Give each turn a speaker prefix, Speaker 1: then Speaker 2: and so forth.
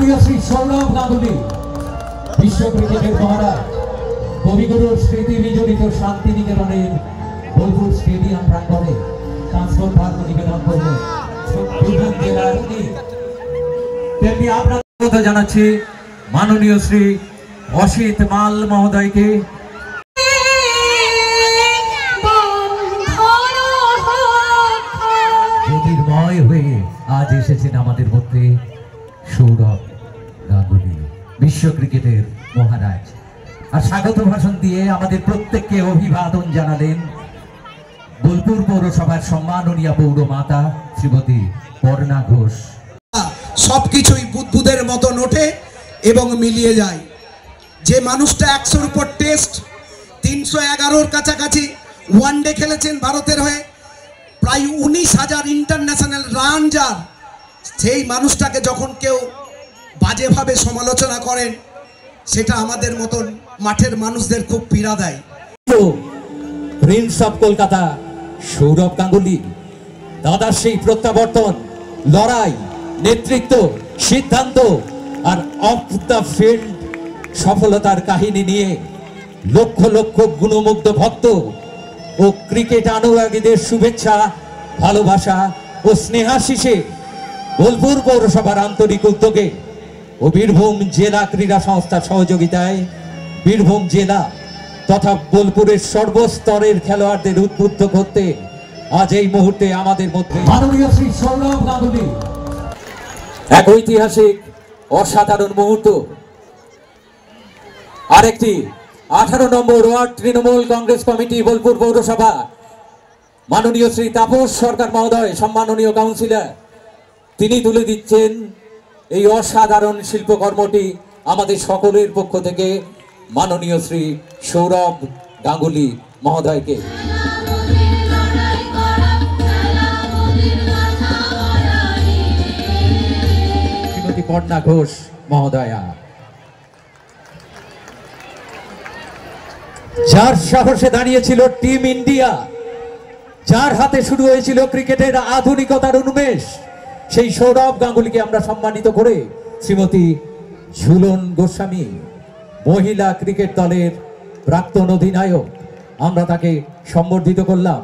Speaker 1: মাননীয় শ্রী সৌরভ গাঙ্গুলী বিশ্ব ক্রিকেটের মহারাজ কবিগুরুর স্মৃতি বিজড়িত শান্তিনিকেতনের বোলপুর স্টেডিয়াম প্রাঙ্গণে ট্রান্সফার নিবেদন করবেন। তেমনি আপনাদের জানাচ্ছি মাননীয় শ্রী অসিত মাল মহোদয়কে জ্যোতির্ময় হয়ে আজ এসেছেন আমাদের মধ্যে সৌরভ গাঙ্গুলী বিশ্ব ক্রিকেটের মহারাজ। আর স্বাগত ভাষণ দিয়ে আমাদের প্রত্যেককে অভিবাদন জানালেন বোলপুর পৌরসভার সম্মাননীয় পৌরমাতা শ্রীমতী পর্ণা ঘোষ।
Speaker 2: সবকিছুই বুদবুদের মতন ওঠে এবং মিলিয়ে যায়। যে মানুষটা 100-র উপর টেস্ট, 311-র কাছাকাছি ওয়ানডে খেলেছেন ভারতের হয়ে, প্রায় 19,000 ইন্টারন্যাশনাল রান যার, সেই মানুষটাকে যখন কেউ বাজেভাবে সমালোচনা করেন সেটা আমাদের মতন মাঠের মানুষদের খুব পীড়া দেয়।
Speaker 1: প্রিন্স অফ কলকাতা সৌরভ গাঙ্গুলী দাদার সেই প্রত্যাবর্তন, লড়াই, নেতৃত্ব, সিদ্ধান্ত আর অফ দ্য ফিল্ড সফলতার কাহিনী নিয়ে লক্ষ লক্ষ গুণমুগ্ধ ভক্ত ও ক্রিকেট অনুরাগীদের শুভেচ্ছা, ভালোবাসা ও স্নেহাশিসে বোলপুর পৌরসভার আন্তরিক উদ্যোগে ও বীরভূম জেলা ক্রীড়া সংস্থার সহযোগিতায় বীরভূম জেলা তথা বোলপুরের সর্বস্তরের খেলোয়াড়দের উদ্বুদ্ধ করতে আজ এই মুহূর্তে আমাদের মধ্যে মাননীয় শ্রী সৌরভ গাঙ্গুলী এক ঐতিহাসিক অসাধারণ মুহূর্ত। আরেকটি 18 নম্বর ওয়ার্ড তৃণমূল কংগ্রেস কমিটি বোলপুর পৌরসভা মাননীয় শ্রী তাপস সরকার মহোদয়, সম্মাননীয় কাউন্সিলর, তিনি তুলে দিচ্ছেন এই অসাধারণ শিল্পকর্মটি আমাদের সকলের পক্ষ থেকে মাননীয় শ্রী সৌরভ গাঙ্গুলী মহোদয়কে। শ্রীমতী পর্ণা ঘোষ মহোদয়া, যার সাহসে দাঁড়িয়েছিল টিম ইন্ডিয়া, যার হাতে শুরু হয়েছিল ক্রিকেটের আধুনিকতার উন্মেষ, সেই সৌরভ গাঙ্গুলীকে আমরা সম্মানিত করে শ্রীমতী ঝুলন গোস্বামী, মহিলা ক্রিকেট দলের প্রাক্তন অধিনায়ক, আমরা তাকে সম্বর্ধিত করলাম।